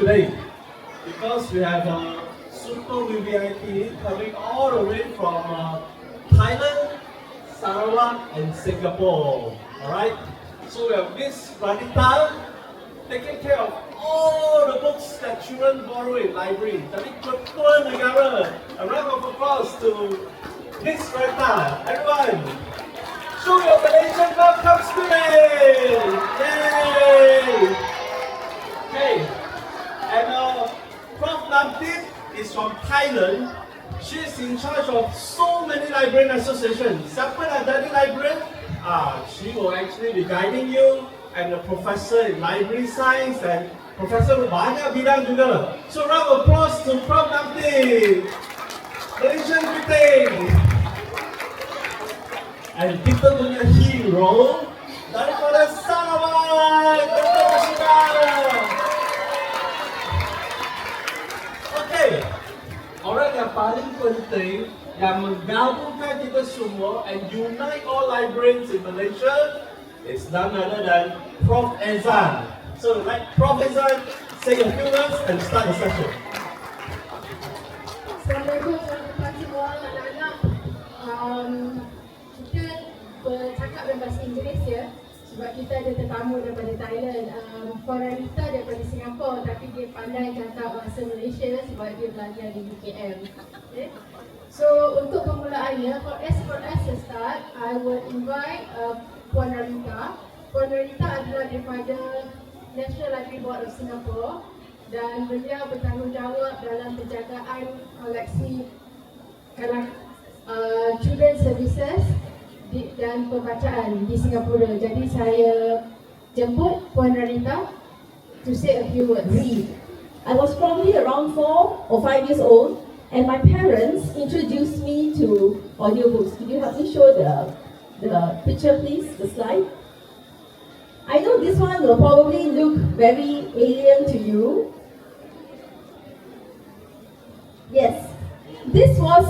today because we have a super VIP coming all the way from Thailand, Sarawak, and Singapore. Alright? So we have Miss Radita taking care of all the books that children borrow in library. Jadi ketua negara. A round of applause to Miss Radita. Everyone, show your Malaysian welcome spirit! Yay! Okay, and Prof. Namtip is from Thailand. She's in charge of so many librarian associations. Siapa nak jadi librarian? She will actually be guiding you, and a professor in library science, and professor banyak bidang juga. So round of applause to Prof. Namtip. Malaysian greeting. And kita punya hero daripada Sarawak, Dr. Rashida. Okay, orang yang paling penting yang menggabungkan kita semua and unite all librarians in Malaysia is none other than Prof. Ezan. So let Prof. Ezan say a few words and start the session. Assalamualaikum warahmatullahi wabarakatuh. Kita bercakap dalam bahasa Inggeris ya, sebab kita ada tetamu daripada Thailand. Radita daripada Singapura, tapi dia pandai cakap bahasa Malaysia sebab dia belajar di UKM. Okay? So untuk permulaannya, for us to start, I would invite Puan Radita. Puan Radita adalah daripada National Library Board of Singapore dan beliau bertanggungjawab dalam penjagaan koleksi children services dan pembacaan di Singapura. Jadi saya jemput Puan Radita to say a few words. I was probably around 4 or 5 years old, and my parents introduced me to audiobooks. Could you help me show the picture, please, the slide? I know this one will probably look very alien to you. Yes, this was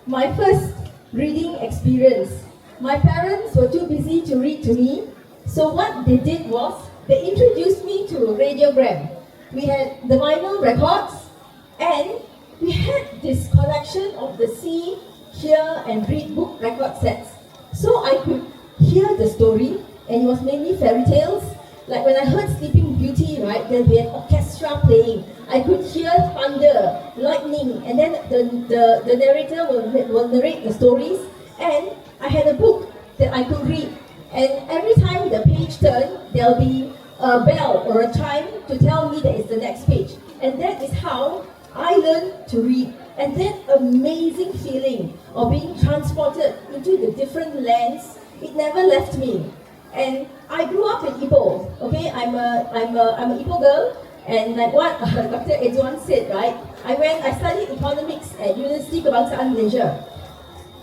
my first reading experience. My parents were too busy to read to me, so what they did was they introduced me to radiogram. We had the vinyl records, and we had this collection of the See, Hear and Read book record sets. So I could hear the story, and it was mainly fairy tales. Like when I heard Sleeping Beauty, right, there'll be an orchestra playing. I could hear thunder, lightning, and then the narrator will narrate the stories, and I had a book that I could read. And every time the page turned, there'll be a bell or a chime to tell me that it's the next page. And that is how I learned to read. And that amazing feeling of being transported into the different lands, it never left me. And I grew up in Ipoh. Okay, I'm a Ipoh girl, and like what Dr. Edwan said, right? I studied economics at University Kebangsaan Malaysia.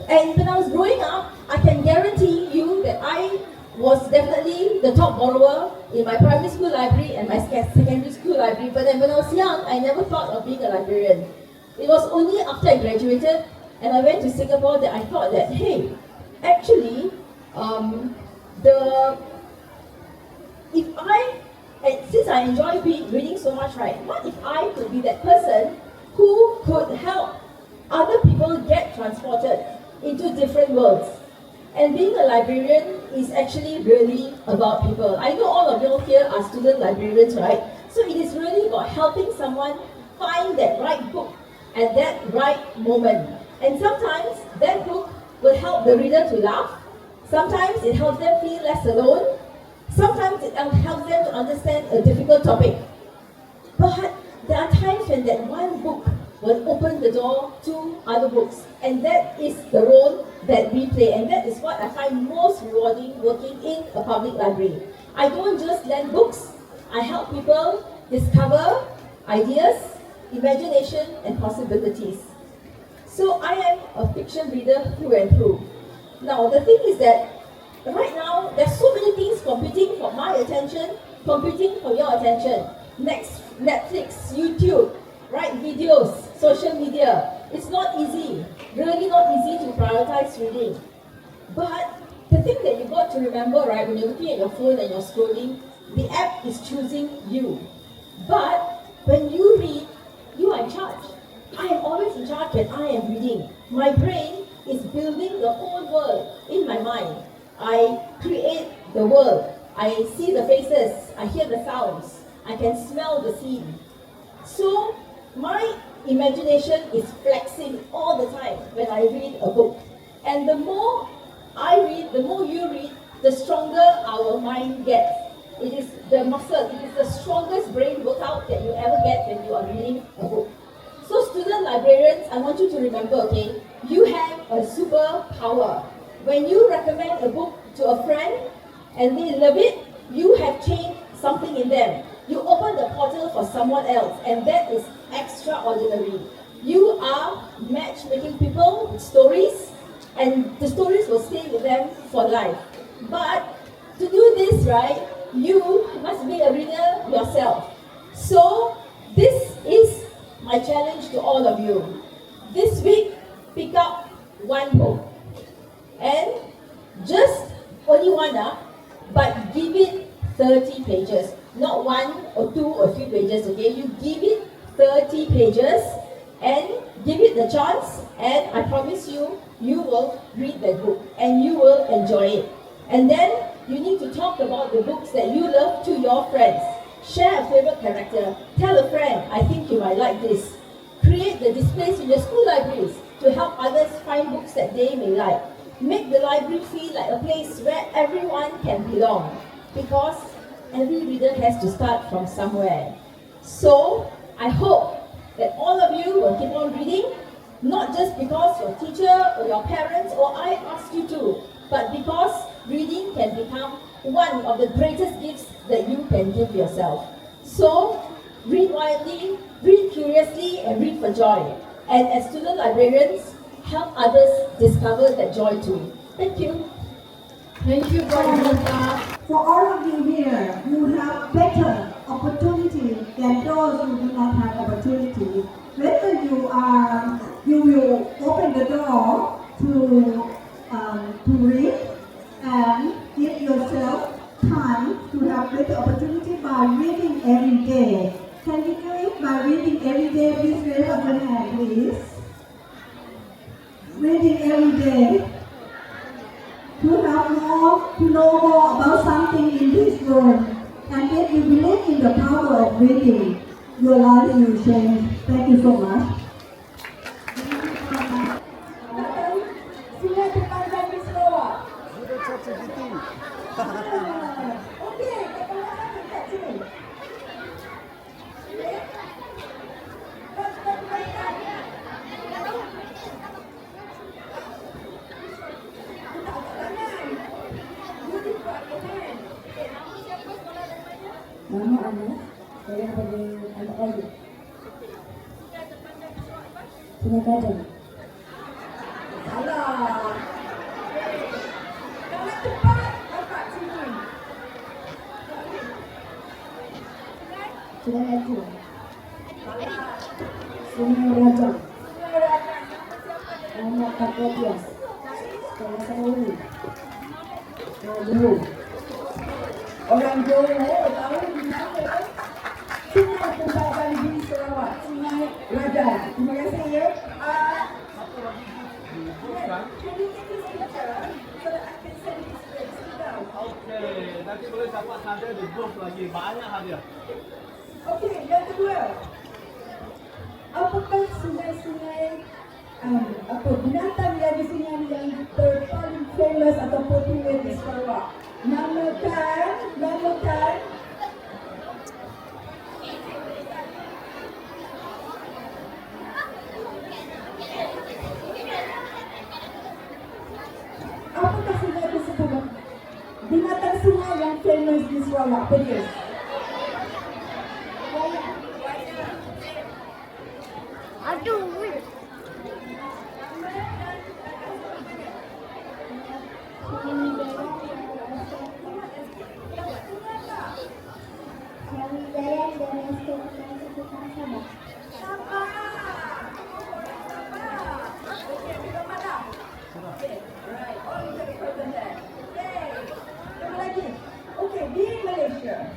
And when I was growing up, I can guarantee you that I was definitely the top borrower in my primary school library and my secondary school library. But then when I was young, I never thought of being a librarian. It was only after I graduated and I went to Singapore that I thought that, hey, actually, since I enjoy reading so much, right, what if I could be that person who could help other people get transported into different worlds? And being a librarian is actually really about people. I know all of you here are student librarians, right? So it is really about helping someone find that right book at that right moment. And sometimes that book will help the reader to laugh. Sometimes it helps them feel less alone. Sometimes it helps them to understand a difficult topic. But there are times when that one book will open the door to other books. And that is the role that we play. And that is what I find most rewarding working in a public library. I don't just lend books. I help people discover ideas, imagination, and possibilities. So I am a fiction reader through and through. Now the thing is that right now there's so many things competing for my attention, competing for your attention. Next, Netflix, YouTube, right? Videos, social media. It's not easy, really not easy to prioritize reading. But the thing that you got to remember, right, when you're looking at your phone and you're scrolling, the app is choosing you. But When you read, you are in charge. I am always in charge when I am reading. My brain is building the whole world in my mind. I create the world. I see the faces. I hear the sounds. I can smell the scene. So my imagination is flexing all the time when I read a book. And the more I read, the more you read, the stronger our mind gets. It is the muscle, it is the strongest brain workout that you ever get when you are reading a book. So student librarians, I want you to remember, okay, you have a superpower. When you recommend a book to a friend and they love it, you have changed something in them. You open the portal for someone else, and that is extraordinary. You are matchmaking people with stories, and the stories will stay with them for life. But to do this, right, you must be a reader yourself. So this is my challenge to all of you. This week, pick up one book. And just only one, but give it 30 pages. Not one or two or three pages, okay? You give it 30 pages and give it the chance, and I promise you, you will read the book and you will enjoy it. And then you need to talk about the books that you love to your friends. Share a favorite character. Tell a friend, I think you might like this. Create the displays in your school libraries to help others find books that they may like. Make the library feel like a place where everyone can belong. Because every reader has to start from somewhere. So, I hope that all of you will keep on reading, not just because your teacher or your parents or I asked you to, but because reading can become one of the greatest gifts that you can give yourself. So, read widely, read curiously, and read for joy. And as student librarians, help others discover that joy too. Thank you. Thank you, Veronica. For all of you here, you have better opportunity than those who do not have opportunity. Whether you will open the door to read and give yourself time to have better opportunity by reading every day. Can you do it by reading every day? Please raise up your hand, please. Reading every day. To have more, to know more about something in this world. And if you believe in the power of reading, your life will change. Thank you so much. Sungai terpanjang di Sarawak. Okey, kapan-kapan dekat sini. Nama anak, saya daripada anak lagi. Sungai Kajang. Salah. Kalau cepat, dapat sini. Sungai Kajang. Sungai Rajang. Anak Kakotias. Sekolah Sarawak. Dulu. Orang Johor tahu di mana kan? Sungai Pusat di Sarawak, Sungai Rajang. Terima kasih ya. Okay, nanti boleh dapat hadiah di booth lagi, banyak hadiah. Okey, yang kedua. Apakah sungai-sungai binatang yang di sini yang paling famous atau popular di Sarawak? Namakan. Apakah sungai tersebut? Binatang sungai yang famous di Sarawak, apa dia? Okey, di Malaysia,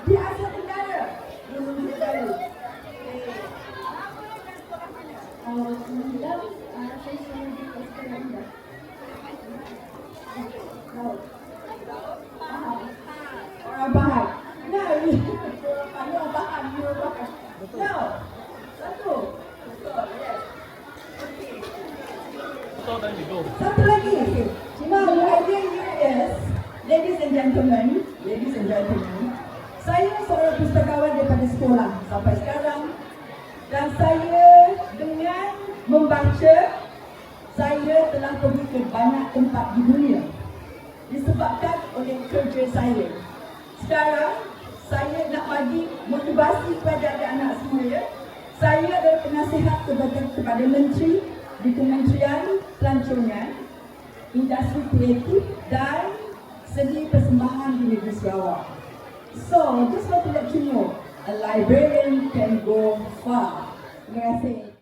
Di Asia Tenggara. Gunung Semeru. Saya selalu di sekolah rendah. Orang Bahar. No, orang Bahar, orang Bahar. No. Satu. Betul, yes. Okay. Satu lagi. Now, the idea here is, ladies and gentlemen, saya seorang pustakawan daripada sekolah sampai sekarang, dan saya dengan membaca, saya telah pergi ke banyak tempat di dunia disebabkan oleh kerja saya. Sekarang, saya nak bagi motivasi kepada anak-anak semua. Saya adalah penasihat kepada menteri di Kementerian Pelancongan, Industri Kreatif dan Seni Persembahan di Negeri Sarawak. So, just want to let you know, a librarian can go far. Terima kasih.